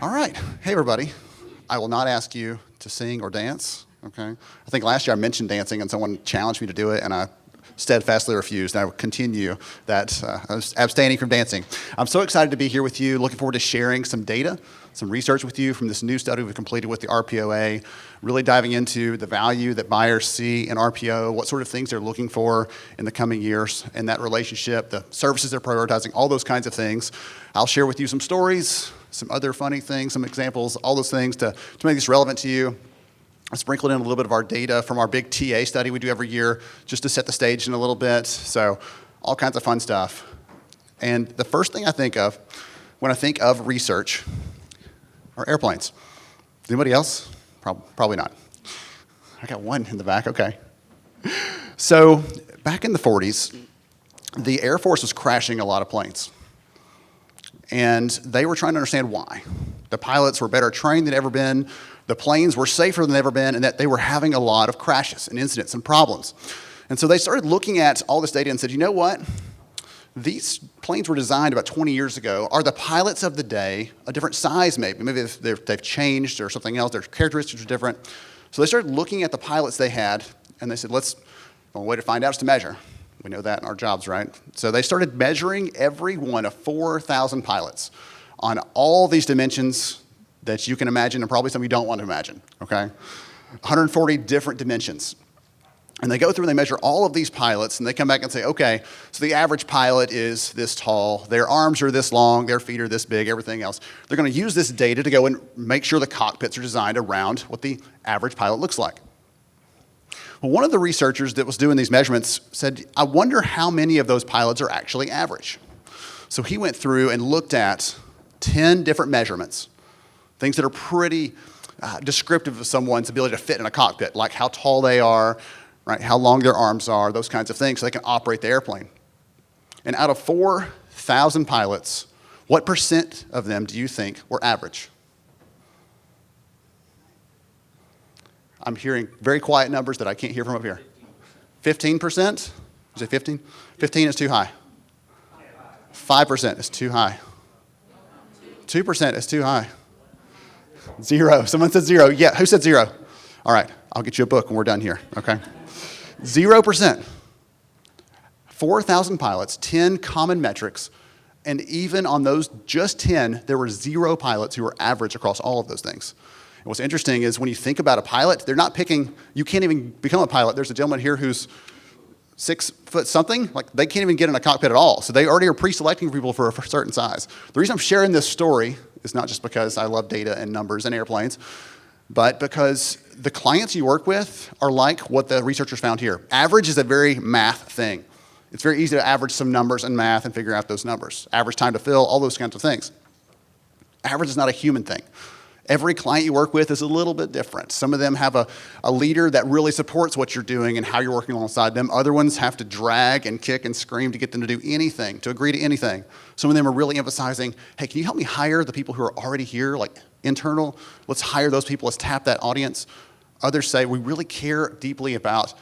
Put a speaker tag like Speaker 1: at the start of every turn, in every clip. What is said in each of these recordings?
Speaker 1: All right. Hey, everybody. I will not ask you to sing or dance, okay? I think last year I mentioned dancing, and someone challenged me to do it, and I steadfastly refused. And I will continue that, abstaining from dancing. I'm so excited to be here with you. Looking forward to sharing some data, some research with you from this new study we've completed with the RPOA, really diving into the value that buyers see in RPO, what sort of things they're looking for in the coming years, and that relationship, the services they're prioritizing, all those kinds of things. I'll share with you some stories, some other funny things, some examples, all those things to make this relevant to you. I sprinkled in a little bit of our data from our big TA study we do every year just to set the stage in a little bit. So all kinds of fun stuff. And the first thing I think of when I think of research are airplanes. Anybody else? Probably not. I got one in the back, okay. So back in the 40s, the Air Force was crashing a lot of planes. And they were trying to understand why. The pilots were better trained than ever been, the planes were safer than ever been, and that they were having a lot of crashes and incidents and problems. And so they started looking at all this data and said, you know what? These planes were designed about 20 years ago. Are the pilots of the day a different size maybe? Maybe they've changed or something else. Their characteristics are different. So they started looking at the pilots they had, and they said, the only way to find out is to measure. We know that in our jobs, right? So they started measuring every one of 4,000 pilots on all these dimensions that you can imagine and probably some you don't want to imagine, okay? 140 different dimensions. And they go through and they measure all of these pilots, and they come back and say, okay, so the average pilot is this tall, their arms are this long, their feet are this big, everything else. They're going to use this data to go and make sure the cockpits are designed around what the average pilot looks like. Well, one of the researchers that was doing these measurements said, I wonder how many of those pilots are actually average. So he went through and looked at 10 different measurements, things that are pretty descriptive of someone's ability to fit in a cockpit, like how tall they are, right, how long their arms are, those kinds of things, so they can operate the airplane. And out of 4,000 pilots, what percent of them do you think were average? I'm hearing very quiet numbers that I can't hear from up here. 15%? Is it 15? 15 is too high. 5% is too high. 2% is too high. 0. Someone said 0. Yeah, who said 0? All right, I'll get you a book when we're done here, okay? 0%. 4,000 pilots, 10 common metrics, and even on those just 10, there were 0 pilots who were average across all of those things. And what's interesting is when you think about a pilot, they're not picking, you can't even become a pilot. There's a gentleman here who's 6 foot something, like they can't even get in a cockpit at all. So they already are pre-selecting people for a certain size. The reason I'm sharing this story is not just because I love data and numbers and airplanes, but because the clients you work with are like what the researchers found here. Average is a very math thing. It's very easy to average some numbers in math and figure out those numbers. Average time to fill, all those kinds of things. Average is not a human thing. Every client you work with is a little bit different. Some of them have a leader that really supports what you're doing and how you're working alongside them. Other ones have to drag and kick and scream to get them to do anything, to agree to anything. Some of them are really emphasizing, hey, can you help me hire the people who are already here, like internal? Let's hire those people. Let's tap that audience. Others say, we really care deeply about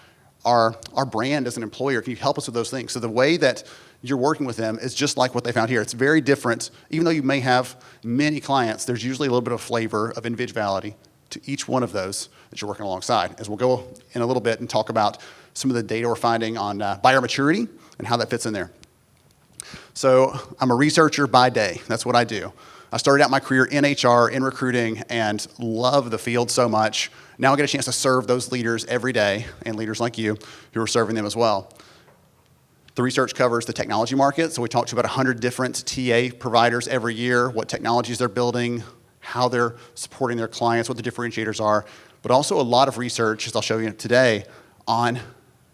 Speaker 1: our brand as an employer. Can you help us with those things? So the way that you're working with them is just like what they found here. It's very different. Even though you may have many clients, there's usually a little bit of flavor of individuality to each one of those that you're working alongside. As we'll go in a little bit and talk about some of the data we're finding on buyer maturity and how that fits in there. So I'm a researcher by day. That's what I do. I started out my career in HR, in recruiting, and love the field so much. Now I get a chance to serve those leaders every day, and leaders like you who are serving them as well. The research covers the technology market, so we talk to about 100 different TA providers every year, what technologies they're building, how they're supporting their clients, what the differentiators are, but also a lot of research, as I'll show you today, on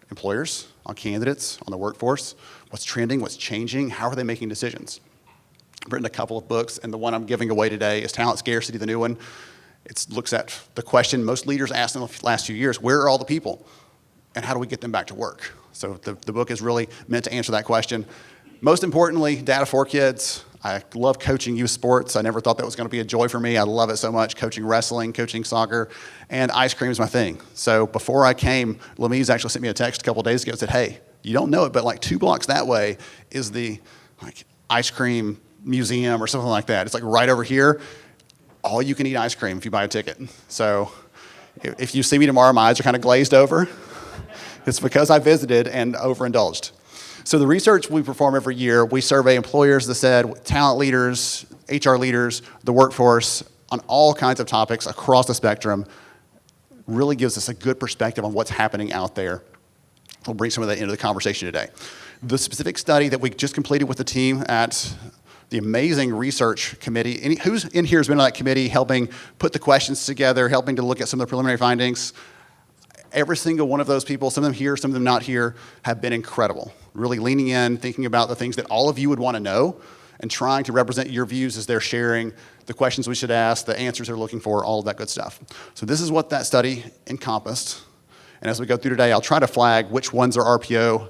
Speaker 1: employers, on candidates, on the workforce, what's trending, what's changing, how are they making decisions. I've written a couple of books, and the one I'm giving away today is Talent Scarcity, the new one. It looks at the question most leaders asked in the last few years, where are all the people? And how do we get them back to work? So the book is really meant to answer that question. Most importantly, data for kids. I love coaching youth sports. I never thought that was going to be a joy for me. I love it so much, coaching wrestling, coaching soccer, and ice cream is my thing. So before I came, Lamise actually sent me a text a couple of days ago and said, hey, you don't know it, but like 2 blocks that way is the ice cream museum or something like that. It's like right over here. All you can eat ice cream if you buy a ticket. So if you see me tomorrow, my eyes are kind of glazed over. It's because I visited and overindulged. So the research we perform every year, we survey employers, as I said, talent leaders, HR leaders, the workforce, on all kinds of topics across the spectrum. Really gives us a good perspective on what's happening out there. We'll bring some of that into the conversation today. The specific study that we just completed with the team at the amazing research committee. Who's in here has been on that committee helping put the questions together, helping to look at some of the preliminary findings? Every single one of those people, some of them here, some of them not here, have been incredible. Really leaning in, thinking about the things that all of you would want to know, and trying to represent your views as they're sharing the questions we should ask, the answers they're looking for, all of that good stuff. So this is what that study encompassed. And as we go through today, I'll try to flag which ones are RPO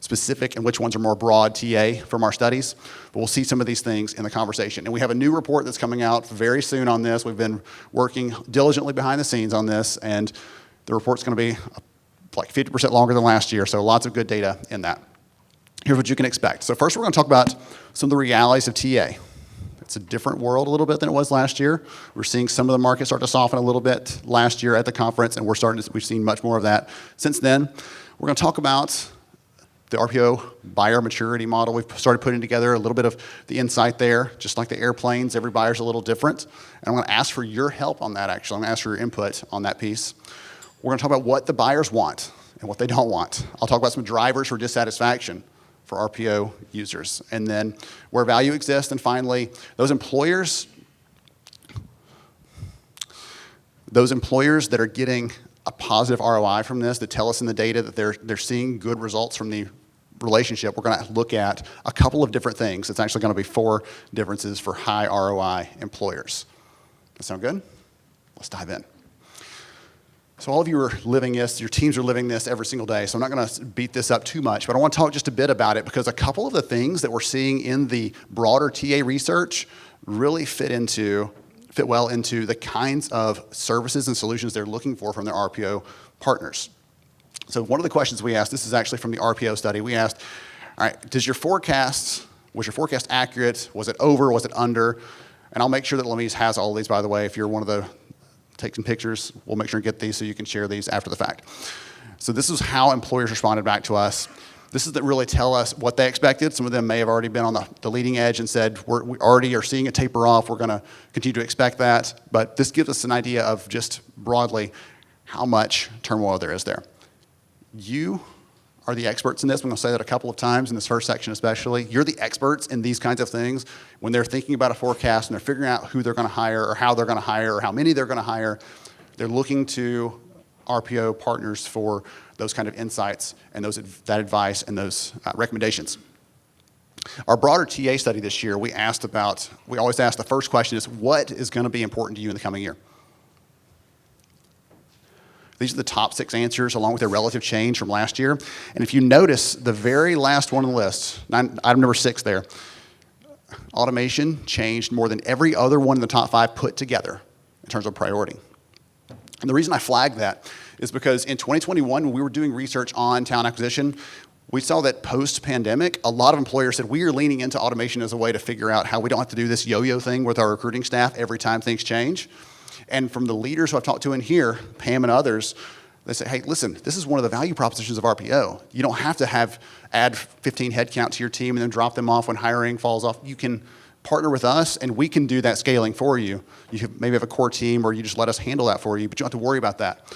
Speaker 1: specific and which ones are more broad TA from our studies. But we'll see some of these things in the conversation. And we have a new report that's coming out very soon on this. We've been working diligently behind the scenes on this, and the report's going to be like 50% longer than last year, so lots of good data in that. Here's what you can expect. So first we're going to talk about some of the realities of TA. It's a different world a little bit than it was last year. We're seeing some of the market start to soften a little bit last year at the conference, and we've seen much more of that since then. We're going to talk about the RPO buyer maturity model. We've started putting together a little bit of the insight there. Just like the airplanes, every buyer's a little different. And I'm going to ask for your help on that, actually. I'm going to ask for your input on that piece. We're going to talk about what the buyers want and what they don't want. I'll talk about some drivers for dissatisfaction for RPO users, and then where value exists, and finally, those employers that are getting a positive ROI from this, that tell us in the data that they're seeing good results from the relationship. We're going to look at a couple of different things. It's actually going to be 4 differences for high ROI employers. That sound good? Let's dive in. So all of you are living this, your teams are living this every single day, so I'm not going to beat this up too much, but I want to talk just a bit about it because a couple of the things that we're seeing in the broader TA research really fit well into the kinds of services and solutions they're looking for from their RPO partners. So one of the questions we asked, this is actually from the RPO study, we asked, all right, was your forecast accurate? Was it over? Was it under? And I'll make sure that Lamise has all of these, by the way, if you're one of the take some pictures. We'll make sure and get these so you can share these after the fact. So this is how employers responded back to us. This is that really tell us what they expected. Some of them may have already been on the leading edge and said, we already are seeing it taper off. We're going to continue to expect that. But this gives us an idea of just broadly how much turmoil there is there. You are the experts in this. I'm going to say that a couple of times in this first section especially. You're the experts in these kinds of things. When they're thinking about a forecast and they're figuring out who they're going to hire or how they're going to hire or how many they're going to hire, they're looking to RPO partners for those kind of insights and that advice and those recommendations. Our broader TA study this year, we always ask the first question is, what is going to be important to you in the coming year? These are the top 6 answers along with their relative change from last year. And if you notice, the very last one on the list, item number 6 there, automation changed more than every other one in the top 5 put together in terms of priority. And the reason I flagged that is because in 2021, when we were doing research on talent acquisition, we saw that post-pandemic, a lot of employers said we are leaning into automation as a way to figure out how we don't have to do this yo-yo thing with our recruiting staff every time things change. And from the leaders who I've talked to in here, Pam and others, they say, hey, listen, this is one of the value propositions of RPO. You don't have to add 15 headcount to your team and then drop them off when hiring falls off. You can partner with us, and we can do that scaling for you. You maybe have a core team, or you just let us handle that for you, but you don't have to worry about that.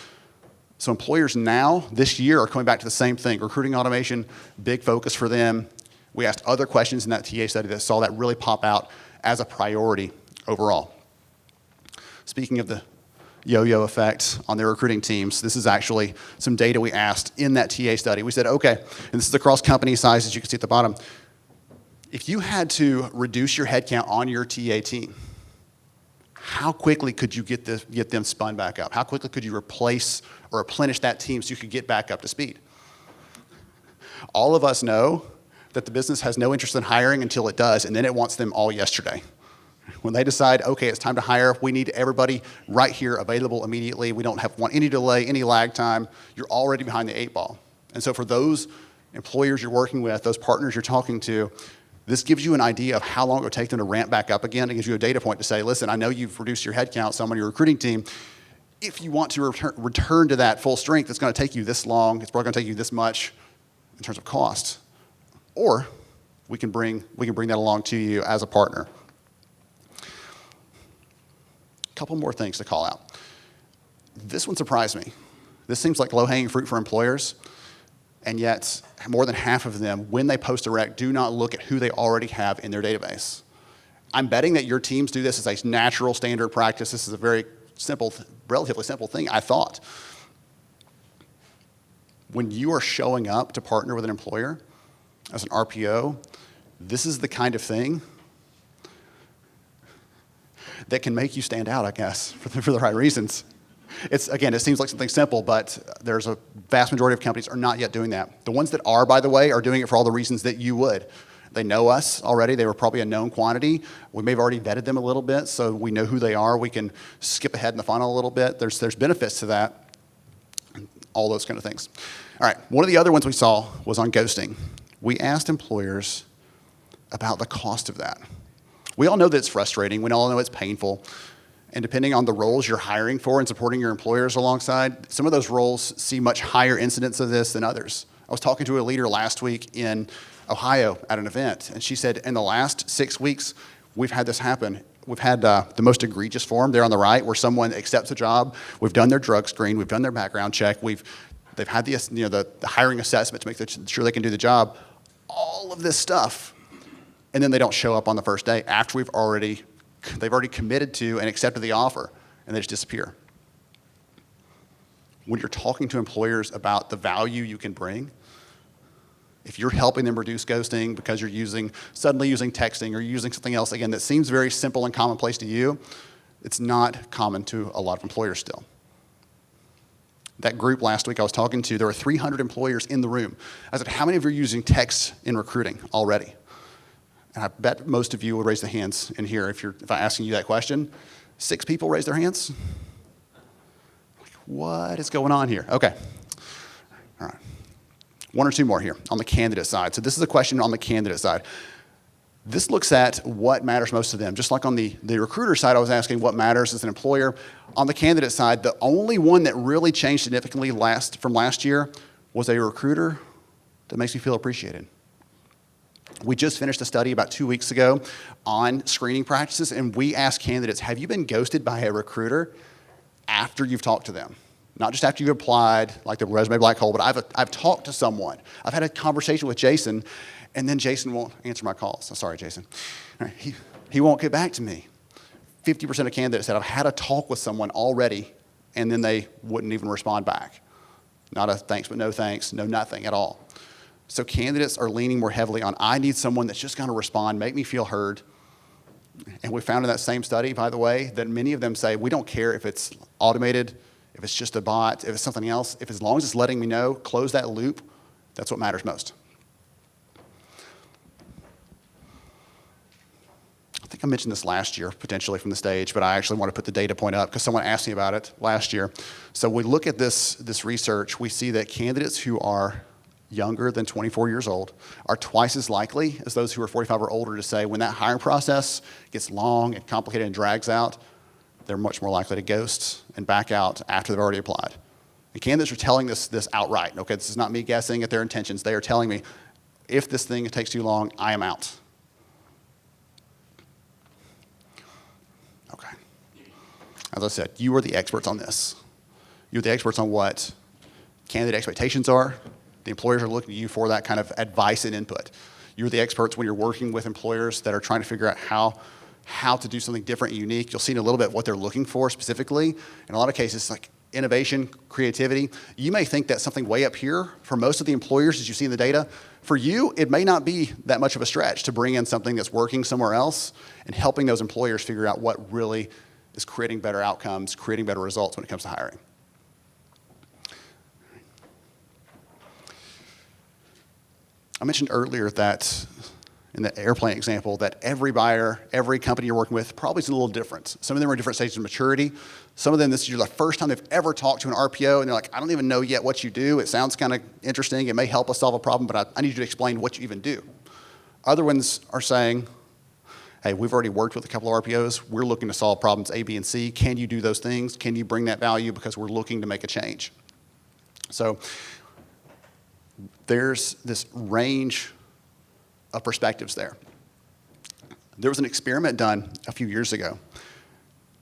Speaker 1: So employers now, this year, are coming back to the same thing. Recruiting automation, big focus for them. We asked other questions in that TA study that saw that really pop out as a priority overall. Speaking of the yo-yo effect on their recruiting teams, this is actually some data we asked in that TA study. We said, okay, and this is across company sizes, you can see at the bottom. If you had to reduce your headcount on your TA team, how quickly could you get them spun back up? How quickly could you replace or replenish that team so you could get back up to speed? All of us know that the business has no interest in hiring until it does, and then it wants them all yesterday. When they decide, okay, it's time to hire, we need everybody right here available immediately. We don't want any delay, any lag time. You're already behind the 8 ball. And so for those employers you're working with, those partners you're talking to, This gives you an idea of how long it would take them to ramp back up again. It gives you a data point to say, listen, I know you've reduced your headcount, so I'm on your recruiting team. If you want to return to that full strength, it's going to take you this long. It's probably going to take you this much in terms of cost. Or we can bring that along to you as a partner. A couple more things to call out. This one surprised me. This seems like low-hanging fruit for employers, and yet more than half of them, when they post a rec, do not look at who they already have in their database. I'm betting that your teams do this as a natural standard practice. This is a very simple, relatively simple thing, I thought. When you are showing up to partner with an employer as an RPO, this is the kind of thing that can make you stand out, I guess, for the right reasons. It seems like something simple, but there's a vast majority of companies are not yet doing that. The ones that are, by the way, are doing it for all the reasons that you would. They know us already. They were probably a known quantity. We may have already vetted them a little bit, so we know who they are. We can skip ahead in the funnel a little bit. There's benefits to that, all those kind of things. All right, one of the other ones we saw was on ghosting. We asked employers about the cost of that. We all know that it's frustrating. We all know it's painful. And depending on the roles you're hiring for and supporting your employers alongside, some of those roles see much higher incidence of this than others. I was talking to a leader last week in Ohio at an event, and she said, in the last 6 weeks, we've had this happen. We've had the most egregious form there on the right, where someone accepts a job. We've done their drug screen. We've done their background check. They've had the hiring assessment to make sure they can do the job. All of this stuff, and then they don't show up on the first day after they've already committed to and accepted the offer, and they just disappear. When you're talking to employers about the value you can bring, if you're helping them reduce ghosting because you're suddenly using texting or using something else, again, that seems very simple and commonplace to you, it's not common to a lot of employers still. That group last week I was talking to, there were 300 employers in the room. I said, how many of you are using text in recruiting already? And I bet most of you would raise the hands in here if I'm asking you that question. 6 people raised their hands? Like, what is going on here? Okay. All right. 1 or 2 more here on the candidate side. So this is a question on the candidate side. This looks at what matters most to them. Just like on the recruiter side, I was asking what matters as an employer. On the candidate side, the only one that really changed significantly from last year was a recruiter that makes me feel appreciated. We just finished a study about 2 weeks ago on screening practices, and we asked candidates, have you been ghosted by a recruiter after you've talked to them? Not just after you've applied, like the resume black hole, but I've talked to someone. I've had a conversation with Jason, and then Jason won't answer my calls. Sorry, Jason. All right, he won't get back to me. 50% of candidates said, I've had a talk with someone already, and then they wouldn't even respond back. Not a thanks, but no thanks, no nothing at all. So candidates are leaning more heavily on, I need someone that's just going to respond, make me feel heard. And we found in that same study, by the way, that many of them say, we don't care if it's automated, if it's just a bot, if it's something else, if as long as it's letting me know, close that loop, that's what matters most. I think I mentioned this last year, potentially from the stage, but I actually want to put the data point up because someone asked me about it last year. So we look at this research, we see that candidates who are younger than 24 years old are twice as likely as those who are 45 or older to say when that hiring process gets long and complicated and drags out, they're much more likely to ghost and back out after they've already applied. And candidates are telling this outright. Okay, this is not me guessing at their intentions. They are telling me, if this thing takes too long, I am out. Okay. As I said, you are the experts on this. You're the experts on what candidate expectations are. The employers are looking to you for that kind of advice and input. You're the experts when you're working with employers that are trying to figure out how to do something different and unique. You'll see in a little bit what they're looking for specifically. In a lot of cases, like innovation, creativity. You may think that's something way up here for most of the employers as you see in the data. For you, it may not be that much of a stretch to bring in something that's working somewhere else and helping those employers figure out what really is creating better outcomes, creating better results when it comes to hiring. I mentioned earlier that in the airplane example that every buyer, every company you're working with probably is a little different. Some of them are in different stages of maturity. Some of them, this is the first time they've ever talked to an RPO, and they're like, I don't even know yet what you do. It sounds kind of interesting. It may help us solve a problem, but I need you to explain what you even do. Other ones are saying, hey, we've already worked with a couple of RPOs. We're looking to solve problems A, B, and C. Can you do those things? Can you bring that value? Because we're looking to make a change. So there's this range of perspectives there. There was an experiment done a few years ago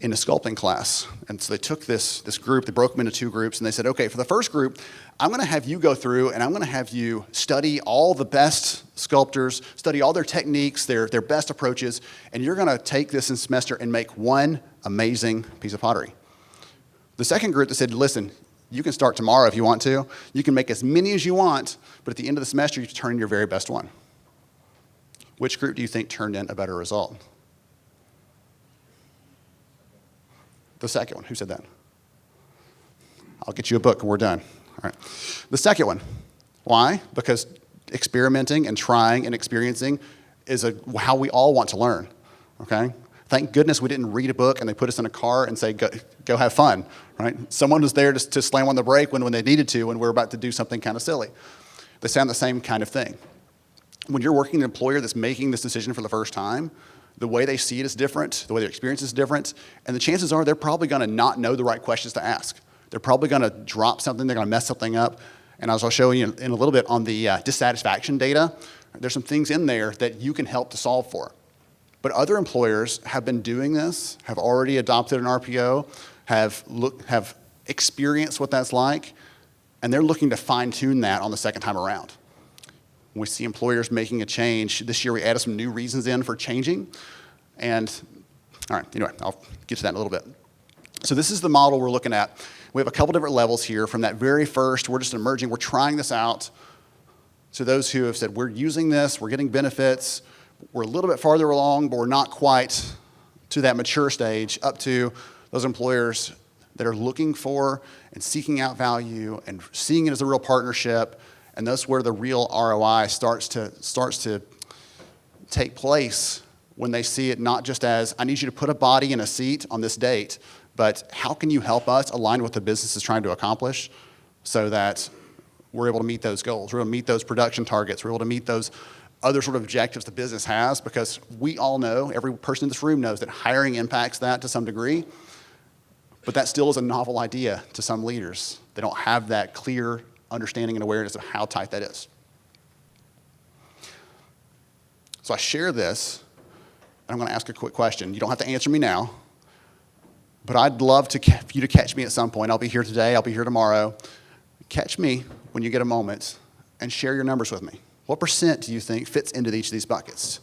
Speaker 1: in a sculpting class. And so they took this group, they broke them into two groups, and they said, okay, for the first group, I'm going to have you go through and I'm going to have you study all the best sculptors, study all their techniques, their best approaches, and you're going to take this in semester and make one amazing piece of pottery. The second group that said, listen, you can start tomorrow if you want to. You can make as many as you want, but at the end of the semester, you turn in your very best one. Which group do you think turned in a better result? The second one. Who said that? I'll get you a book and we're done. All right. The second one. Why? Because experimenting and trying and experiencing is how we all want to learn. Okay? Thank goodness we didn't read a book and they put us in a car and say, go have fun. Right? Someone was there to slam on the brake when they needed to when we're about to do something kind of silly. They sound the same kind of thing. When you're working an employer that's making this decision for the first time, the way they see it is different, the way their experience is different, and the chances are they're probably going to not know the right questions to ask. They're probably going to drop something, they're going to mess something up, and as I'll show you in a little bit on the dissatisfaction data, there's some things in there that you can help to solve for. But other employers have been doing this, have already adopted an RPO, have experienced what that's like, and they're looking to fine-tune that on the second time around. When we see employers making a change, this year we added some new reasons in for changing. And, all right, anyway, I'll get to that in a little bit. So this is the model we're looking at. We have a couple different levels here. From that very first, we're just emerging, we're trying this out. To those who have said, we're using this, we're getting benefits, we're a little bit farther along, but we're not quite to that mature stage, up to those employers that are looking for and seeking out value and seeing it as a real partnership. And that's where the real ROI starts to take place when they see it not just as, I need you to put a body in a seat on this date, but how can you help us align with what the business is trying to accomplish so that we're able to meet those goals, we're able to meet those production targets, we're able to meet those other sort of objectives the business has, because we all know, every person in this room knows that hiring impacts that to some degree, but that still is a novel idea to some leaders. They don't have that clear understanding and awareness of how tight that is. So I share this, and I'm going to ask a quick question. You don't have to answer me now, but I'd love for you to catch me at some point. I'll be here today, I'll be here tomorrow. Catch me when you get a moment and share your numbers with me. What percent do you think fits into each of these buckets?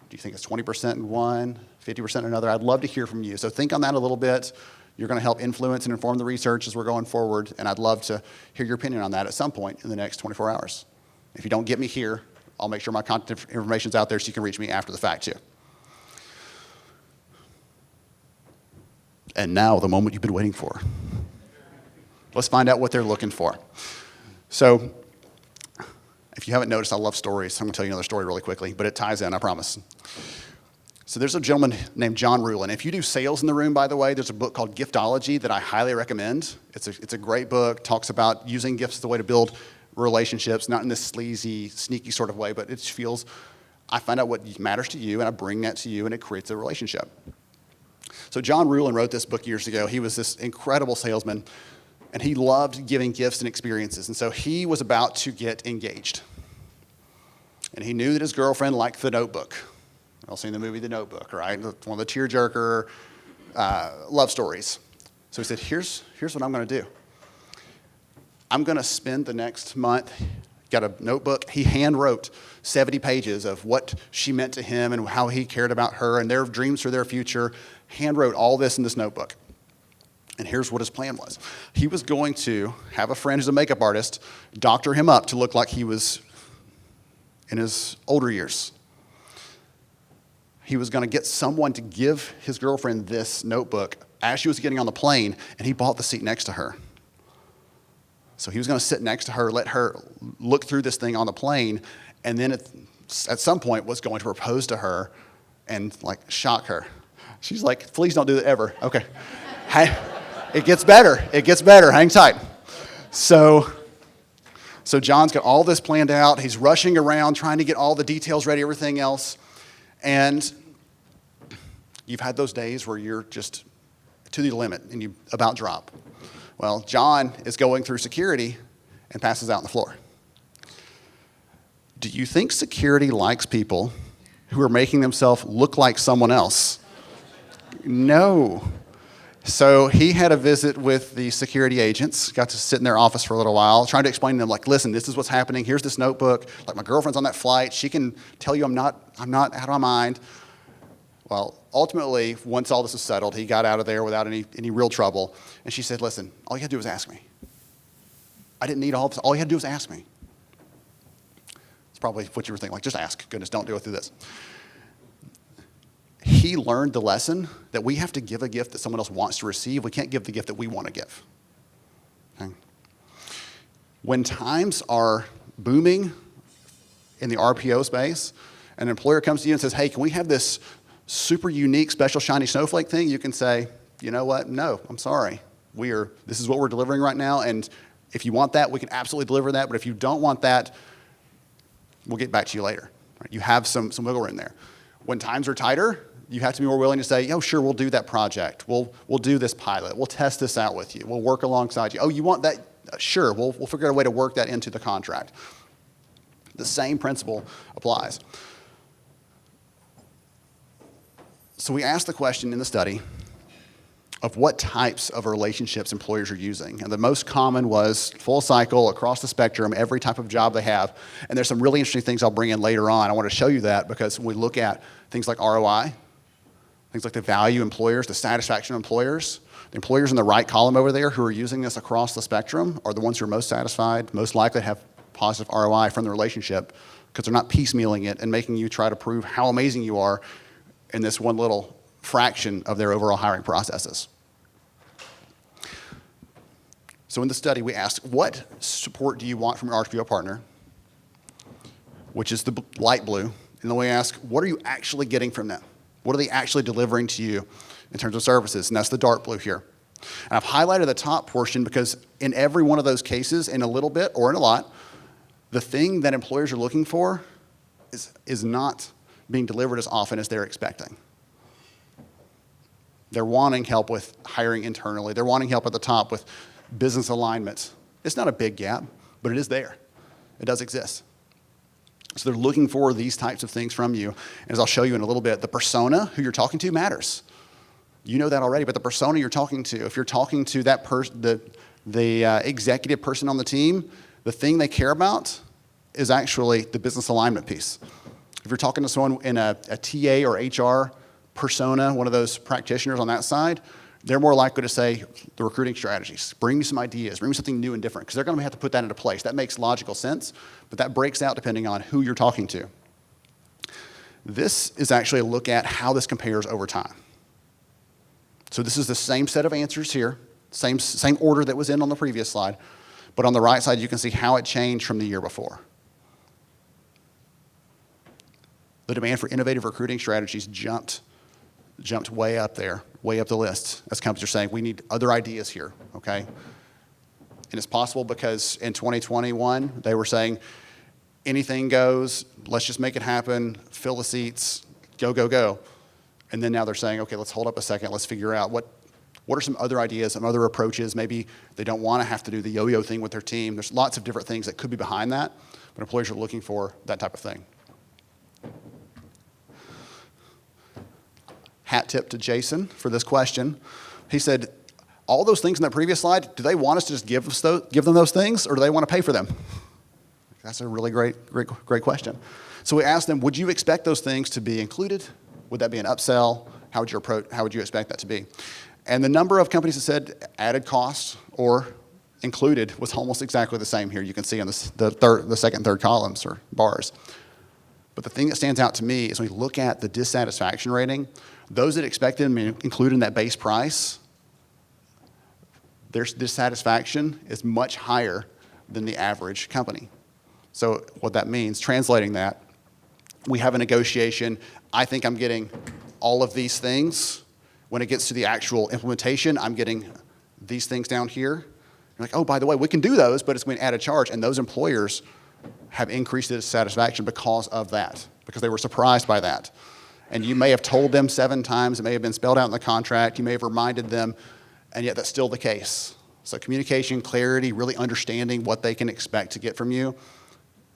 Speaker 1: Do you think it's 20% in one, 50% in another? I'd love to hear from you. So think on that a little bit. You're going to help influence and inform the research as we're going forward, and I'd love to hear your opinion on that at some point in the next 24 hours. If you don't get me here, I'll make sure my contact information's out there so you can reach me after the fact too. And now, the moment you've been waiting for. Let's find out what they're looking for. So, if you haven't noticed, I love stories. I'm going to tell you another story really quickly, but it ties in, I promise. So there's a gentleman named John Rulin. If you do sales in the room, by the way, there's a book called Giftology that I highly recommend. It's a great book. Talks about using gifts as a way to build relationships, not in this sleazy, sneaky sort of way, but it feels, I find out what matters to you, and I bring that to you, and it creates a relationship. So John Rulin wrote this book years ago. He was this incredible salesman, and he loved giving gifts and experiences. And so he was about to get engaged. And he knew that his girlfriend liked The Notebook. I've seen the movie The Notebook, right? It's one of the tearjerker love stories. So he said, here's what I'm going to do. I'm going to spend the next month, got a notebook. He hand wrote 70 pages of what she meant to him and how he cared about her and their dreams for their future. Hand wrote all this in this notebook. And here's what his plan was. He was going to have a friend who's a makeup artist doctor him up to look like he was in his older years. He was going to get someone to give his girlfriend this notebook as she was getting on the plane, and he bought the seat next to her. So he was going to sit next to her, let her look through this thing on the plane, and then at some point was going to propose to her and like shock her. She's like, please don't do that ever. Okay. It gets better. It gets better. Hang tight. So So John's got all this planned out. He's rushing around trying to get all the details ready, everything else. And you've had those days where you're just to the limit and you about drop. Well, John is going through security and passes out on the floor. Do you think security likes people who are making themselves look like someone else? No. So he had a visit with the security agents, got to sit in their office for a little while, trying to explain to them, like, listen, this is what's happening. Here's this notebook. Like, my girlfriend's on that flight. She can tell you I'm not out of my mind. Well, ultimately, once all this was settled, he got out of there without any real trouble. And she said, listen, all you had to do was ask me. I didn't need all this. All you had to do was ask me. It's probably what you were thinking, like, just ask. Goodness, don't go through this. He learned the lesson that we have to give a gift that someone else wants to receive. We can't give the gift that we want to give. Okay? When times are booming in the RPO space, an employer comes to you and says, hey, can we have this super unique, special, shiny snowflake thing? You can say, you know what? No, I'm sorry. This is what we're delivering right now, and if you want that, we can absolutely deliver that, but if you don't want that, we'll get back to you later. Right? You have some wiggle room there. When times are tighter, you have to be more willing to say, oh, sure, we'll do that project. We'll do this pilot. We'll test this out with you. We'll work alongside you. Oh, you want that? Sure, we'll figure out a way to work that into the contract. The same principle applies. So we asked the question in the study of what types of relationships employers are using. And the most common was full cycle, across the spectrum, every type of job they have. And there's some really interesting things I'll bring in later on. I want to show you that because when we look at things like ROI, things like the value employers, the satisfaction of employers, the employers in the right column over there who are using this across the spectrum are the ones who are most satisfied, most likely to have positive ROI from the relationship because they're not piecemealing it and making you try to prove how amazing you are in this one little fraction of their overall hiring processes. So in the study, we asked, what support do you want from your RPO partner, which is the light blue, and then we ask, what are you actually getting from them? What are they actually delivering to you in terms of services? And that's the dark blue here. And I've highlighted the top portion because in every one of those cases, in a little bit or in a lot, the thing that employers are looking for is not being delivered as often as they're expecting. They're wanting help with hiring internally. They're wanting help at the top with business alignment. It's not a big gap, but it is there. It does exist. So they're looking for these types of things from you. And as I'll show you in a little bit, the persona who you're talking to matters. You know that already, but the persona you're talking to, if you're talking to that person, the executive person on the team, the thing they care about is actually the business alignment piece. If you're talking to someone in a TA or HR persona, one of those practitioners on that side, they're more likely to say the recruiting strategies. Bring me some ideas. Bring me something new and different, because they're going to have to put that into place. That makes logical sense, but that breaks out depending on who you're talking to. This is actually a look at how this compares over time. So this is the same set of answers here, same order that was in on the previous slide, but on the right side you can see how it changed from the year before. The demand for innovative recruiting strategies jumped way up there, way up the list, as companies are saying, we need other ideas here, okay? And it's possible because in 2021, they were saying, anything goes, let's just make it happen, fill the seats, go, go, go. And then now they're saying, okay, let's hold up a second, let's figure out what are some other ideas, some other approaches. Maybe they don't want to have to do the yo-yo thing with their team. There's lots of different things that could be behind that, but employers are looking for that type of thing. Hat tip to Jason for this question. He said, all those things in that previous slide, do they want us to just give them those things, or do they want to pay for them? That's a really great question. So we asked them, would you expect those things to be included? Would that be an upsell? How would you expect that to be? And the number of companies that said added cost or included was almost exactly the same here. You can see on the second and third columns or bars. But the thing that stands out to me is when we look at the dissatisfaction rating, those that expected them included in that base price, their dissatisfaction is much higher than the average company. So what that means, translating that, we have a negotiation. I think I'm getting all of these things. When it gets to the actual implementation, I'm getting these things down here. You're like, oh, by the way, we can do those, but it's going to add a charge. And those employers have increased their satisfaction because of that, because they were surprised by that. And you may have told them 7 times, it may have been spelled out in the contract, you may have reminded them, and yet that's still the case. So communication, clarity, really understanding what they can expect to get from you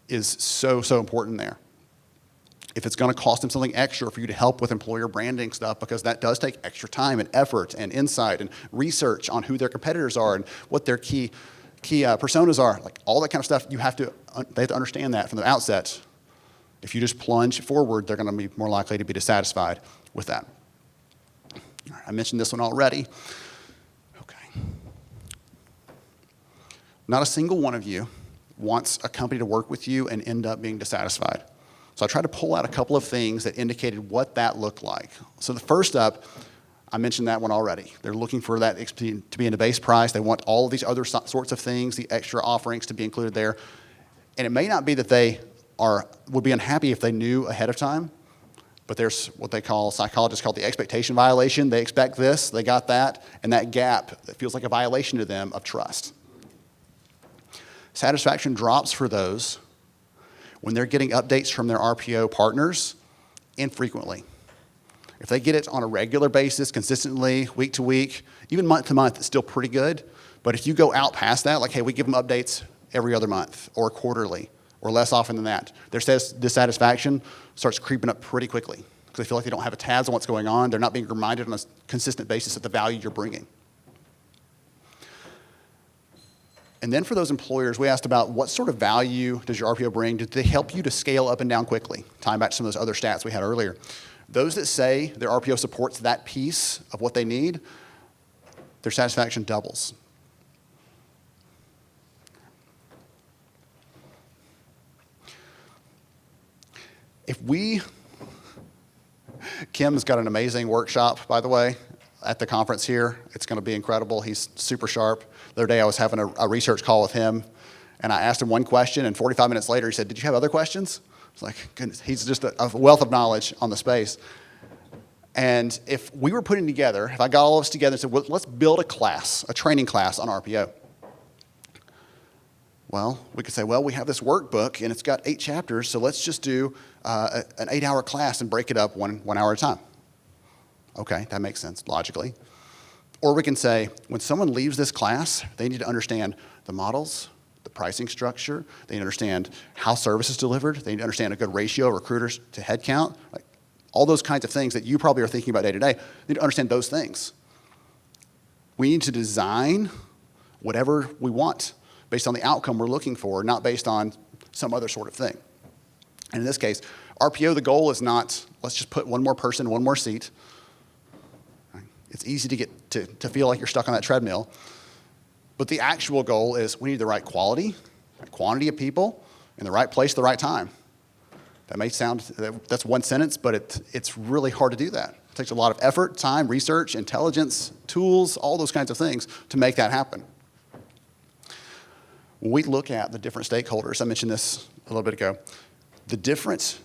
Speaker 1: is so, so important there. If it's going to cost them something extra for you to help with employer branding stuff, because that does take extra time and effort and insight and research on who their competitors are and what their key personas are, like all that kind of stuff, they have to understand that from the outset. If you just plunge forward, they're going to be more likely to be dissatisfied with that. All right, I mentioned this one already. Okay. Not a single one of you wants a company to work with you and end up being dissatisfied. So I tried to pull out a couple of things that indicated what that looked like. So the first up, I mentioned that one already. They're looking for that to be in the base price. They want all of these other sorts of things, the extra offerings to be included there. And it may not be that they would be unhappy if they knew ahead of time, but there's what psychologists call the expectation violation. They expect this, they got that, and that gap that feels like a violation to them of trust. Satisfaction drops for those when they're getting updates from their RPO partners infrequently. If they get it on a regular basis, consistently, week to week, even month to month, it's still pretty good. But if you go out past that, like, hey, we give them updates every other month or quarterly or less often than that, their dissatisfaction starts creeping up pretty quickly because they feel like they don't have tabs on what's going on. They're not being reminded on a consistent basis of the value you're bringing. And then for those employers, we asked about what sort of value does your RPO bring? Do they help you to scale up and down quickly? Tying back to some of those other stats we had earlier. Those that say their RPO supports that piece of what they need, their satisfaction doubles. Kim's got an amazing workshop, by the way, at the conference here. It's going to be incredible. He's super sharp. The other day I was having a research call with him, and I asked him one question, and 45 minutes later he said, "Did you have other questions?" I was like, goodness, he's just a wealth of knowledge on the space. And if we were putting together, if I got all of us together and said, well, let's build a training class on RPO. Well, we could say, well, we have this workbook, and it's got 8 chapters, so let's just do an 8-hour class and break it up one hour at a time. Okay, that makes sense logically. Or we can say, when someone leaves this class, they need to understand the models, the pricing structure, they need to understand how service is delivered, they need to understand a good ratio of recruiters to headcount, like all those kinds of things that you probably are thinking about day to day. They need to understand those things. We need to design whatever we want based on the outcome we're looking for, not based on some other sort of thing. And in this case, RPO, the goal is not, let's just put one more person, one more seat. It's easy to get to feel like you're stuck on that treadmill. But the actual goal is we need the right quality, quantity of people, in the right place, the right time. That may sound, that's one sentence, but it's really hard to do that. It takes a lot of effort, time, research, intelligence, tools, all those kinds of things to make that happen. When we look at the different stakeholders, I mentioned this a little bit ago, the different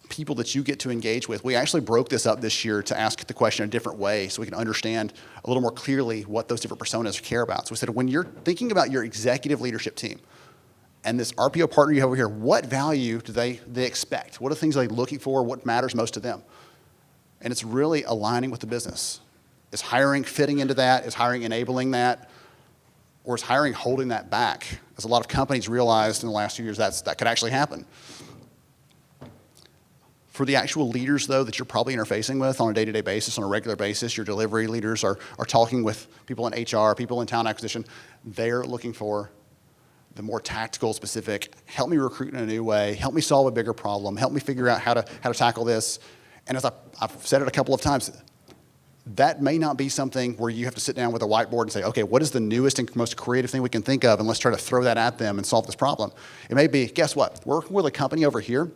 Speaker 1: people that you get to engage with, we actually broke this up this year to ask the question a different way so we can understand a little more clearly what those different personas care about. So we said, when you're thinking about your executive leadership team and this RPO partner you have over here, what value do they expect? What are the things they're looking for? What matters most to them? And it's really aligning with the business. Is hiring fitting into that? Is hiring enabling that? Or is hiring holding that back? As a lot of companies realized in the last few years, that could actually happen. For the actual leaders, though, that you're probably interfacing with on a day-to-day basis, on a regular basis, your delivery leaders are talking with people in HR, people in talent acquisition. They're looking for the more tactical, specific, help me recruit in a new way, help me solve a bigger problem, help me figure out how to tackle this. And as I've said it a couple of times, that may not be something where you have to sit down with a whiteboard and say, okay, what is the newest and most creative thing we can think of, and let's try to throw that at them and solve this problem. It may be, guess what? We're working with a company over here,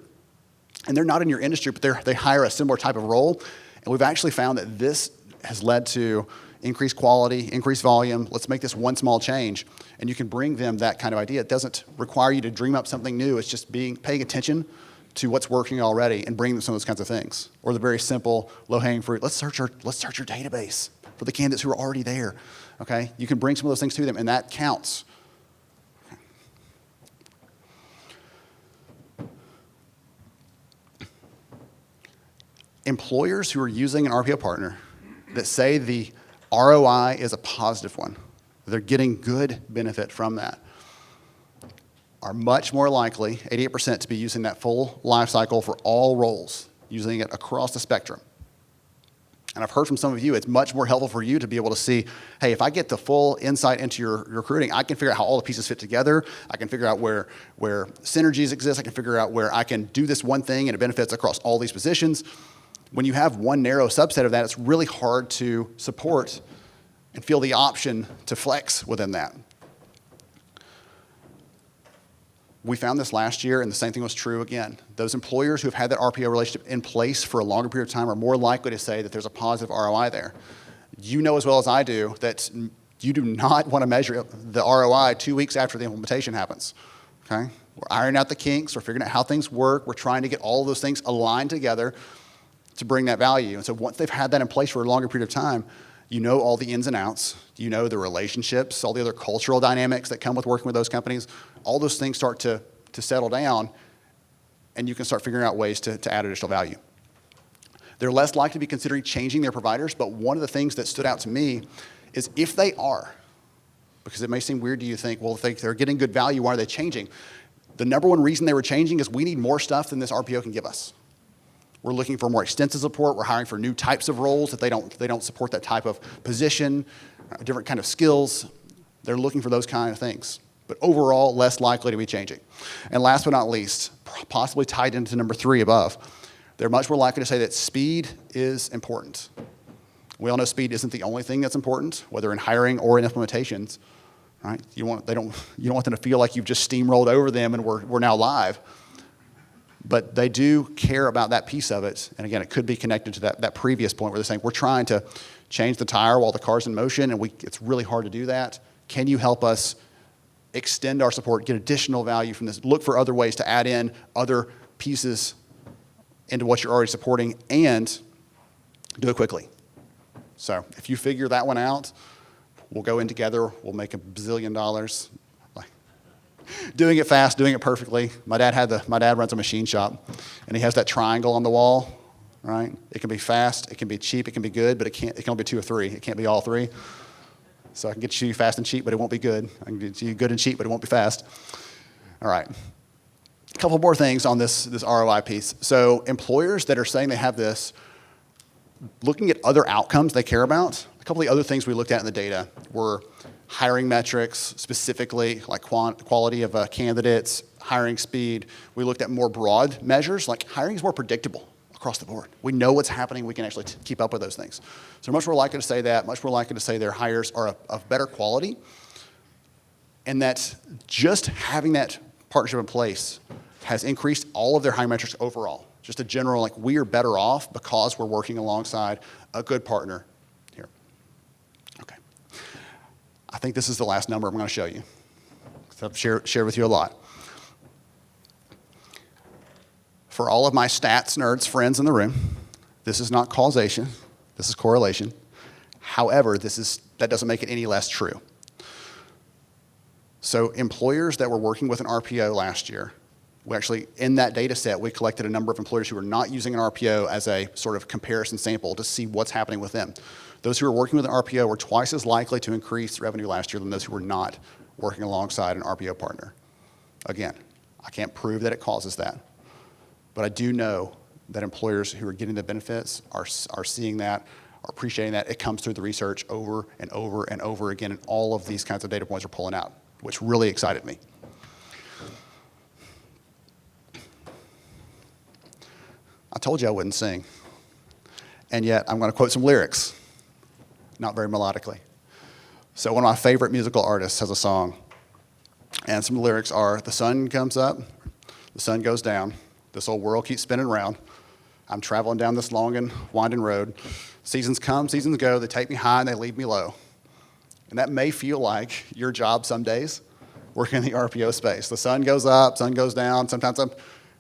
Speaker 1: and they're not in your industry, but they hire a similar type of role. And we've actually found that this has led to increased quality, increased volume. Let's make this one small change. And you can bring them that kind of idea. It doesn't require you to dream up something new. It's just paying attention to what's working already and bringing them some of those kinds of things. Or the very simple, low-hanging fruit. Let's search your database. for the candidates who are already there, okay? You can bring some of those things to them, and that counts. Employers who are using an RPO partner that say the ROI is a positive one, they're getting good benefit from that, are much more likely, 88%, to be using that full life cycle for all roles, using it across the spectrum. And I've heard from some of you, it's much more helpful for you to be able to see, hey, if I get the full insight into your recruiting, I can figure out how all the pieces fit together. I can figure out where synergies exist. I can figure out where I can do this one thing and it benefits across all these positions. When you have one narrow subset of that, it's really hard to support and feel the option to flex within that. We found this last year, and the same thing was true again. Those employers who have had that RPO relationship in place for a longer period of time are more likely to say that there's a positive ROI there. You know as well as I do that you do not want to measure the ROI 2 weeks after the implementation happens, okay? We're ironing out the kinks. We're figuring out how things work. We're trying to get all of those things aligned together to bring that value. And so once they've had that in place for a longer period of time, you know all the ins and outs. You know the relationships, all the other cultural dynamics that come with working with those companies. All those things start to settle down, and you can start figuring out ways to add additional value. They're less likely to be considering changing their providers, but one of the things that stood out to me is if they are, because it may seem weird to you to think, well, if they're getting good value, why are they changing? The number one reason they were changing is we need more stuff than this RPO can give us. We're looking for more extensive support. We're hiring for new types of roles that they don't support that type of position, different kind of skills. They're looking for those kind of things. But overall, less likely to be changing. And last but not least, possibly tied into number 3 above, they're much more likely to say that speed is important. We all know speed isn't the only thing that's important, whether in hiring or in implementations, right? You don't want them to feel like you've just steamrolled over them and we're now live. But they do care about that piece of it. And again, it could be connected to that previous point where they're saying, we're trying to change the tire while the car's in motion, and it's really hard to do that. Can you help us extend our support, get additional value from this, look for other ways to add in other pieces into what you're already supporting, and do it quickly? So if you figure that one out, we'll go in together, we'll make $1 bazillion. Doing it fast, doing it perfectly. My dad runs a machine shop, and he has that triangle on the wall, right? It can be fast, it can be cheap, it can be good, but it can only be 2 or 3. It can't be all 3. So I can get you fast and cheap, but it won't be good. I can get you good and cheap, but it won't be fast. All right. A couple more things on this ROI piece. So employers that are saying they have this, looking at other outcomes they care about, a couple of the other things we looked at in the data were hiring metrics, specifically like quality of candidates, hiring speed. We looked at more broad measures, like hiring is more predictable across the board. We know what's happening. We can actually keep up with those things. So much more likely to say that, much more likely to say their hires are of better quality, and that just having that partnership in place has increased all of their hiring metrics overall. Just a general, like, we are better off because we're working alongside a good partner here. Okay. I think this is the last number I'm going to show you. I've shared with you a lot. For all of my stats nerds friends in the room, this is not causation. This is correlation. However, that doesn't make it any less true. So employers that were working with an RPO last year, we actually, in that data set, we collected a number of employers who were not using an RPO as a sort of comparison sample to see what's happening with them. Those who were working with an RPO were twice as likely to increase revenue last year than those who were not working alongside an RPO partner. Again, I can't prove that it causes that, but I do know that employers who are getting the benefits are seeing that, are appreciating that. It comes through the research over and over and over again, and all of these kinds of data points are pulling out, which really excited me. I told you I wouldn't sing, and yet I'm going to quote some lyrics, not very melodically. So one of my favorite musical artists has a song, and some lyrics are, the sun comes up, the sun goes down, this old world keeps spinning around, I'm traveling down this long and winding road, seasons come, seasons go, they take me high and they leave me low. And that may feel like your job some days, working in the RPO space. The sun goes up, sun goes down, sometimes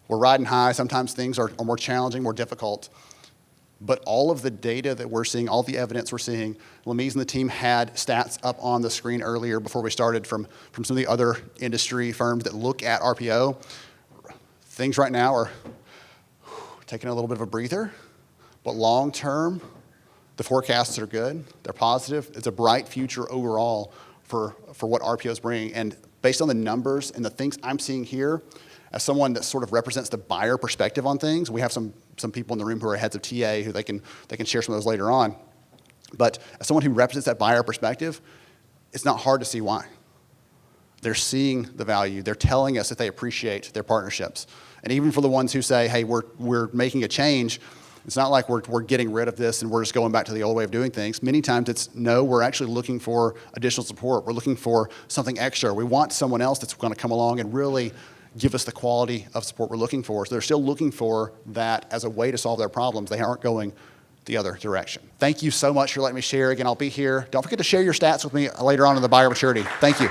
Speaker 1: we're riding high, sometimes things are more challenging, more difficult. But all of the data that we're seeing, all the evidence we're seeing, Lamise and the team had stats up on the screen earlier before we started from some of the other industry firms that look at RPO. Things right now are taking a little bit of a breather, but long term, the forecasts are good. They're positive. It's a bright future overall for what RPO is bringing. And based on the numbers and the things I'm seeing here, as someone that sort of represents the buyer perspective on things, we have some people in the room who are heads of TA who they can share some of those later on. But as someone who represents that buyer perspective, it's not hard to see why. They're seeing the value. They're telling us that they appreciate their partnerships. And even for the ones who say, hey, we're making a change, it's not like we're getting rid of this and we're just going back to the old way of doing things. Many times it's, no, we're actually looking for additional support. We're looking for something extra. We want someone else that's going to come along and really give us the quality of support we're looking for. So they're still looking for that as a way to solve their problems. They aren't going the other direction. Thank you so much for letting me share. Again, I'll be here. Don't forget to share your stats with me later on in the buyer maturity. Thank you.